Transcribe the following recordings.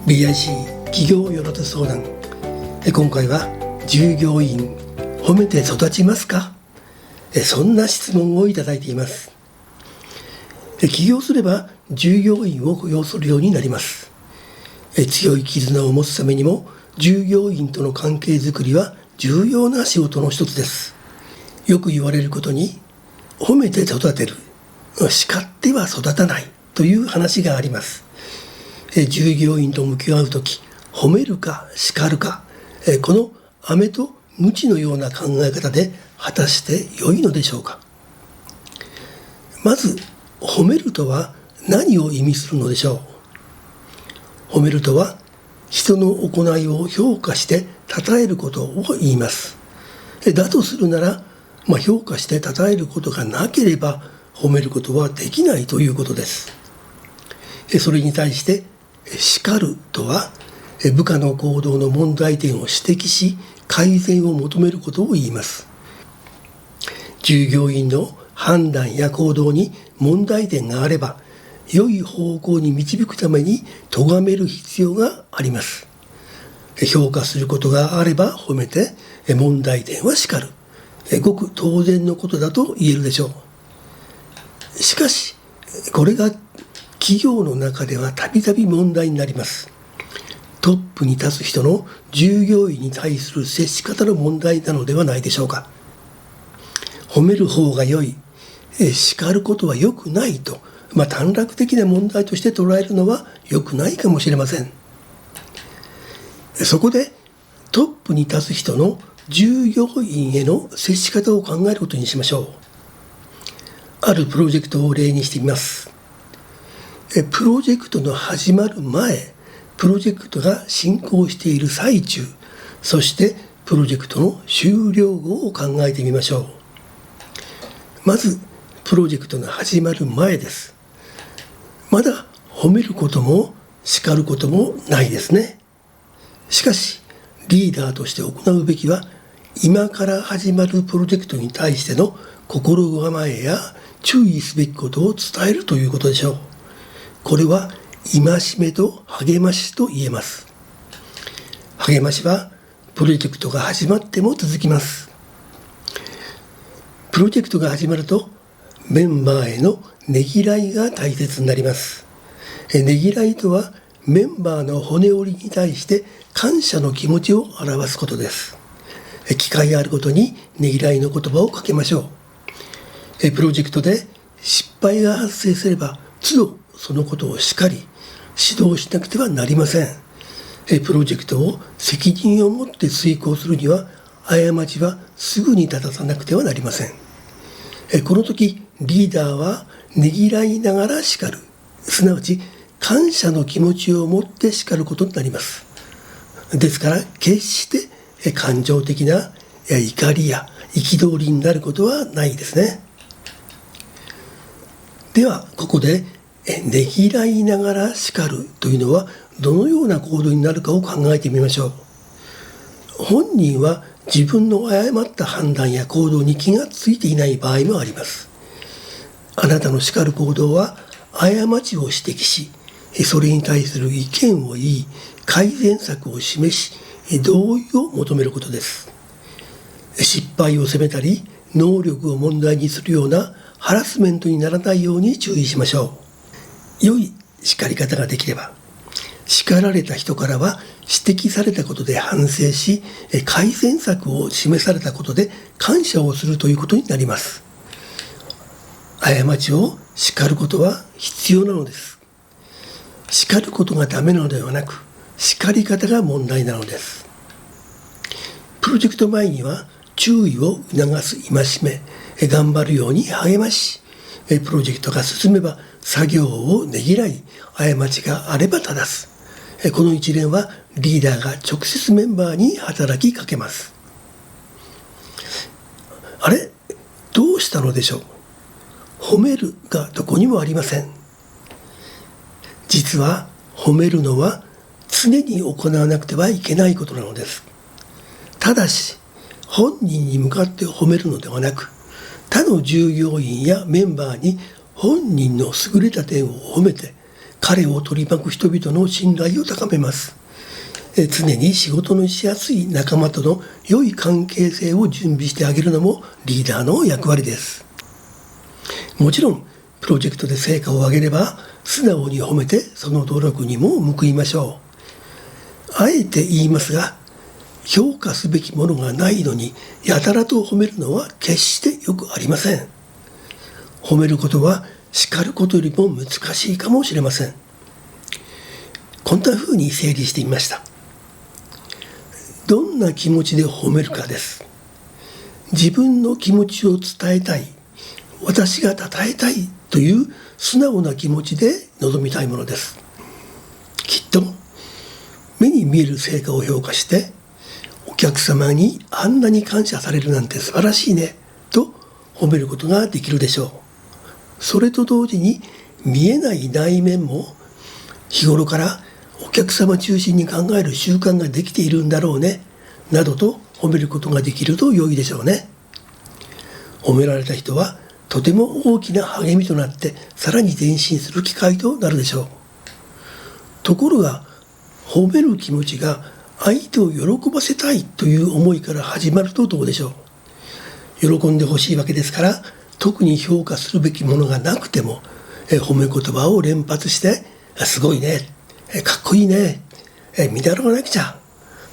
BIC 企業よろず相談。今回は従業員褒めて育ちますか？そんな質問をいただいています。起業すれば従業員を雇用するようになります。強い絆を持つためにも従業員との関係づくりは重要な仕事の一つです。よく言われることに、褒めて育てる、叱っては育たないという話があります。従業員と向き合うとき、褒めるか叱るか、この飴と鞭のような考え方で果たして良いのでしょうか。まず、褒めるとは何を意味するのでしょう。褒めるとは人の行いを評価して称えることを言います。だとするなら、評価して称えることがなければ褒めることはできないということです。それに対して叱るとは部下の行動の問題点を指摘し改善を求めることを言います。従業員の判断や行動に問題点があれば良い方向に導くために咎める必要があります。評価することがあれば褒めて問題点は叱る、ごく当然のことだと言えるでしょう。しかしこれが企業の中ではたびたび問題になります。トップに立つ人の従業員に対する接し方の問題なのではないでしょうか。褒める方が良い、叱ることは良くないと、短絡的な問題として捉えるのは良くないかもしれません。そこでトップに立つ人の従業員への接し方を考えることにしましょう。あるプロジェクトを例にしてみます。プロジェクトの始まる前、プロジェクトが進行している最中、そしてプロジェクトの終了後を考えてみましょう。まずプロジェクトが始まる前です。まだ褒めることも叱ることもないですね。しかしリーダーとして行うべきは、今から始まるプロジェクトに対しての心構えや注意すべきことを伝えるということでしょう。これは戒めと励ましと言えます。励ましはプロジェクトが始まっても続きます。プロジェクトが始まるとメンバーへのねぎらいが大切になります。ねぎらいとはメンバーの骨折りに対して感謝の気持ちを表すことです。機会があることにねぎらいの言葉をかけましょう。プロジェクトで失敗が発生すれば都度そのことをしっかり指導しなくてはなりません。プロジェクトを責任を持って遂行するには過ちはすぐに正さなくてはなりません。この時リーダーはねぎらいながら叱る、すなわち感謝の気持ちを持って叱ることになります。ですから決して感情的な怒りや憤りになることはないですね。ではここでねぎらいながら叱るというのはどのような行動になるかを考えてみましょう。本人は自分の誤った判断や行動に気がついていない場合もあります。あなたの叱る行動は過ちを指摘し、それに対する意見を言い、改善策を示し、同意を求めることです。失敗を責めたり、能力を問題にするようなハラスメントにならないように注意しましょう。良い叱り方ができれば、叱られた人からは指摘されたことで反省し、改善策を示されたことで感謝をするということになります。過ちを叱ることは必要なのです。叱ることがダメなのではなく、叱り方が問題なのです。プロジェクト前には注意を促す戒め、頑張るように励まし、プロジェクトが進めば作業をねぎらい、過ちがあれば正す。この一連はリーダーが直接メンバーに働きかけます。あれ？どうしたのでしょう？褒めるがどこにもありません。実は褒めるのは常に行わなくてはいけないことなのです。ただし本人に向かって褒めるのではなく、他の従業員やメンバーに本人の優れた点を褒めて彼を取り巻く人々の信頼を高めます。常に仕事のしやすい仲間との良い関係性を準備してあげるのもリーダーの役割です。もちろんプロジェクトで成果を上げれば素直に褒めてその努力にも報いましょう。あえて言いますが、評価すべきものがないのにやたらと褒めるのは決してよくありません。褒めることは叱ることよりも難しいかもしれません。こんな風に整理してみました。どんな気持ちで褒めるかです。自分の気持ちを伝えたい、私が称えたいという素直な気持ちで臨みたいものです。きっと目に見える成果を評価してお客様にあんなに感謝されるなんて素晴らしいねと褒めることができるでしょう。それと同時に見えない内面も日頃からお客様中心に考える習慣ができているんだろうねなどと褒めることができると良いでしょうね。褒められた人はとても大きな励みとなってさらに前進する機会となるでしょう。ところが褒める気持ちが相手を喜ばせたいという思いから始まるとどうでしょう。喜んでほしいわけですから特に評価するべきものがなくても褒め言葉を連発してすごいね、かっこいいね、見習わなくちゃ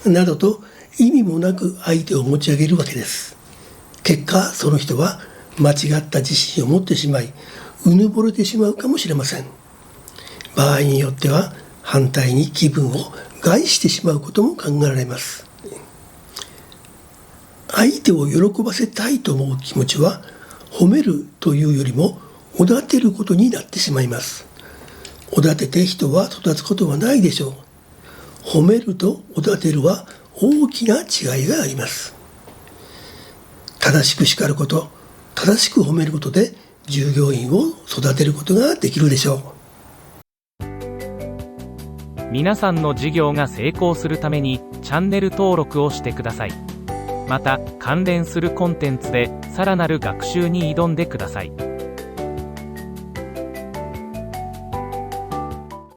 などと意味もなく相手を持ち上げるわけです。結果その人は間違った自信を持ってしまいうぬぼれてしまうかもしれません。場合によっては反対に気分を害してしまうことも考えられます。相手を喜ばせたいと思う気持ちは褒めるというよりもおだてることになってしまいます。おだてて人は育つことはないでしょう。褒めるとおだてるは大きな違いがあります。正しく叱ること、正しく褒めることで従業員を育てることができるでしょう。皆さんの事業が成功するためにチャンネル登録をしてください。また関連するコンテンツでさらなる学習に挑んでください。